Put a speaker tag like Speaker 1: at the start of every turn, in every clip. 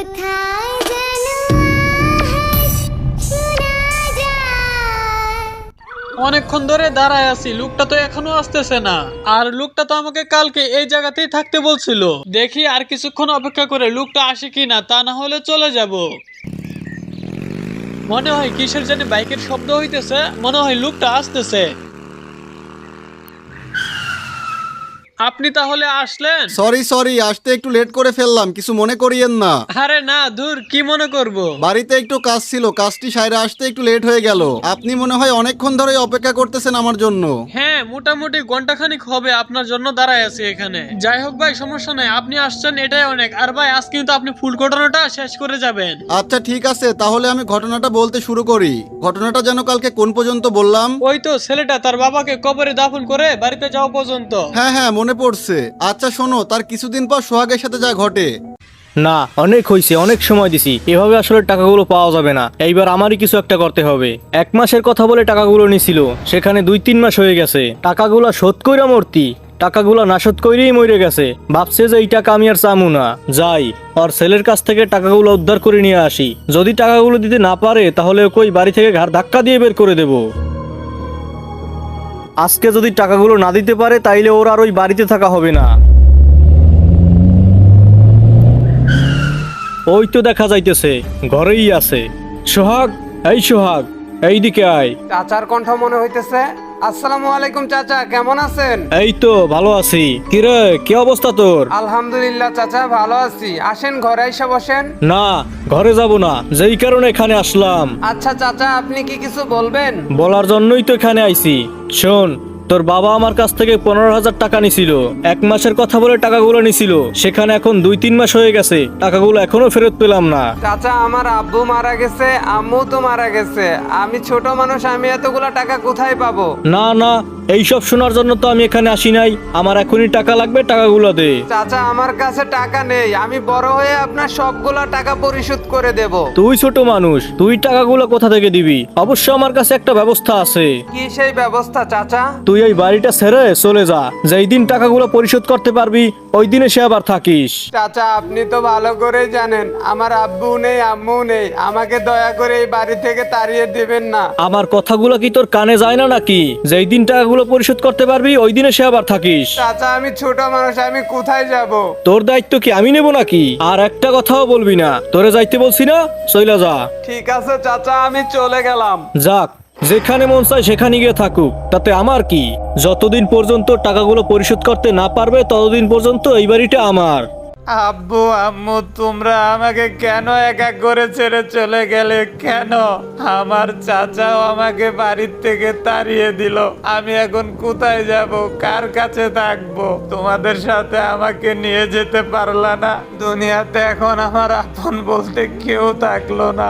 Speaker 1: কোথায় যেন আওয়াজ শোনা যায়।
Speaker 2: অনেকক্ষণ ধরে দাঁড়ায় আছি, লোকটা তো এখনো আসতেছে না। আর লোকটা তো আমাকে কালকে এই জায়গাতেই থাকতে বলছিল। দেখি আর কিছুক্ষণ অপেক্ষা করে লোকটা আসে কিনা, তা না হলে চলে যাব। মনে হয় কিসের জানি বাইকের শব্দ হইতেছে, মনে হয় লোকটা আসতেছে। আপনি তাহলে আসলেন?
Speaker 3: সরি আসতে একটু লেট করে ফেললাম, কিছু মনে করিয়েন না।
Speaker 2: আরে না, দূর, কি মনে করব।
Speaker 3: বাড়িতে একটু কাজ ছিল, কাজটি সাইরে আসতে একটু লেট হয়ে গেল। আপনি মনে হয় অনেকক্ষণ ধরেই অপেক্ষা করতেছেন আমার জন্য।
Speaker 2: হ্যাঁ, মোটামুটি ঘন্টাখানিক হবে আপনার জন্য দাঁড়ায় আছি এখানে। যাই হোক ভাই, সমস্যা নাই, আপনি আসছেন এটাই অনেক। আর ভাই, আজ কিন্তু আপনি ফুল ঘটনাটা শেষ করে যাবেন।
Speaker 3: আচ্ছা ঠিক আছে, তাহলে আমি ঘটনাটা বলতে শুরু করি। ঘটনাটা যেন কালকে কোন পর্যন্ত বললাম?
Speaker 2: ওই তো ছেলেটা তার বাবাকে কবরে দাফন করে বাড়িতে যাওয়া পর্যন্ত।
Speaker 3: হ্যাঁ মনে পড়ছে। আচ্ছা শোনো, তার কিছুদিন পর সোহাগের সাথে যা ঘটে।
Speaker 4: না, অনেক হয়েছে, অনেক সময় দিছি। এভাবে আসলে টাকাগুলো পাওয়া যাবে না। এইবার আমারই কিছু একটা করতে হবে। 1 মাসের কথা বলে টাকাগুলো নিছিল, সেখানে 2-3 মাস হয়ে গেছে। টাকাগুলো শোধ কইরা মরতি, টাকাগুলো না শোধ কইরেই মরে গেছে। ভাবছে যে এই টাকা আমি আর চামু না, যাই ওর ছেলের কাছ থেকে টাকাগুলো উদ্ধার করে নিয়ে আসি। যদি টাকাগুলো দিতে না পারে তাহলে ওই বাড়ি থেকে ঘাড় ধাক্কা দিয়ে বের করে দেব। আজকে যদি টাকাগুলো না দিতে পারে তাইলে ওর আর ওই বাড়িতে থাকা হবে না। ওই তো দেখা যাইতেছে, ঘরেই আছে। সোহাগ, এই সোহাগ, এইদিকে আয়।
Speaker 5: চাচার কণ্ঠ মনে হইতেছে। আসসালামু আলাইকুম চাচা, কেমন আছেন?
Speaker 4: এই তো ভালো আছি। কিরে, কি অবস্থা তোর?
Speaker 5: আলহামদুলিল্লাহ চাচা, ভালো আছি। আসেন ঘরে এসে বসেন।
Speaker 4: না, ঘরে যাব না, যেই কারণে এখানে আসলাম।
Speaker 5: আচ্ছা চাচা, আপনি কি কিছু বলবেন?
Speaker 4: বলার জন্যই তো এখানে আইছি। শোন, তোর বাবা আমার কাছ থেকে 15,000 টাকা নিছিল। 1 মাসের কথা বলে টাকাগুলো নিছিল, সেখানে এখন 2-3 মাস হয়ে গেছে, টাকাগুলো এখনো ফেরত পেলাম না।
Speaker 5: চাচা, আমার আব্বু মারা গেছে, আম্মু তো মারা গেছে। আমি ছোট মানুষ, আমি এতগুলা টাকা কোথায় পাবো?
Speaker 4: না না, এইসব শোনার জন্য তো আমি এখানে আসি নাই। আমার এখনই টাকা লাগবে, টাকাগুলো দে।
Speaker 5: চাচা, আমার কাছে টাকা নেই। আমি বড় হয়ে আপনার সবগুলা টাকা পরিশোধ করে দেব।
Speaker 4: তুই ছোট মানুষ, তুই টাকাগুলো কোথা থেকে দিবি? অবশ্য আমার কাছে একটা ব্যবস্থা আছে।
Speaker 5: কি সেই ব্যবস্থা চাচা?
Speaker 4: তুই এই বাড়িটা ছেড়ে চলে যা, যেই দিন টাকাগুলো পরিশোধ করতে পারবি ওই দিনে সে আবার থাকিস।
Speaker 5: চাচা, আপনি তো ভালো করে জানেন আমার আব্বু নেই, আম্মু নেই। আমাকে দয়া করে এই বাড়ি থেকে তাড়িয়ে দিবেন না।
Speaker 4: আমার কথাগুলো কি তোর কানে যায় না নাকি? যেই দিন টাকাগুলো পরিশোধ করতে পারবি ওই দিনে সে আবার থাকিস।
Speaker 5: চাচা, আমি ছোট মানুষ, আমি কোথায় যাব?
Speaker 4: তোর দায়িত্ব কি আমি নেব নাকি? আর একটা কথাও বলবি না। তোরে যাইতে বলছি না, চইলা যা।
Speaker 5: ঠিক আছে চাচা, আমি চলে গেলাম।
Speaker 4: যাক, যেখানে মন চায় সেখানে গিয়ে থাকুক, তাতে আমার কি? যতদিন পর্যন্ত টাকাগুলো পরিশোধ করতে না পারবে ততদিন পর্যন্ত এই বাড়িটা আমার।
Speaker 5: আব্বু আম্মু, তোমরা আমাকে কেন একা করে ছেড়ে চলে গেলে? কেন? আমার চাচাও আমাকে বাড়ির থেকে তাড়িয়ে দিল। আমি এখন কোথায় যাব? কার কাছে থাকবো? তোমাদের সাথে আমাকে নিয়ে যেতে পারলা না। দুনিয়াতে এখন আমার আপন বলতে কেউ থাকলো না।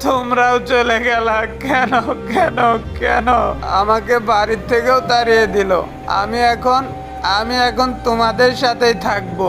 Speaker 5: তোমরাও চলে গেলা কেন? কেন কেন আমাকে বাড়ির থেকেও তাড়িয়ে দিল? আমি এখন তোমাদের সাথেই থাকবো।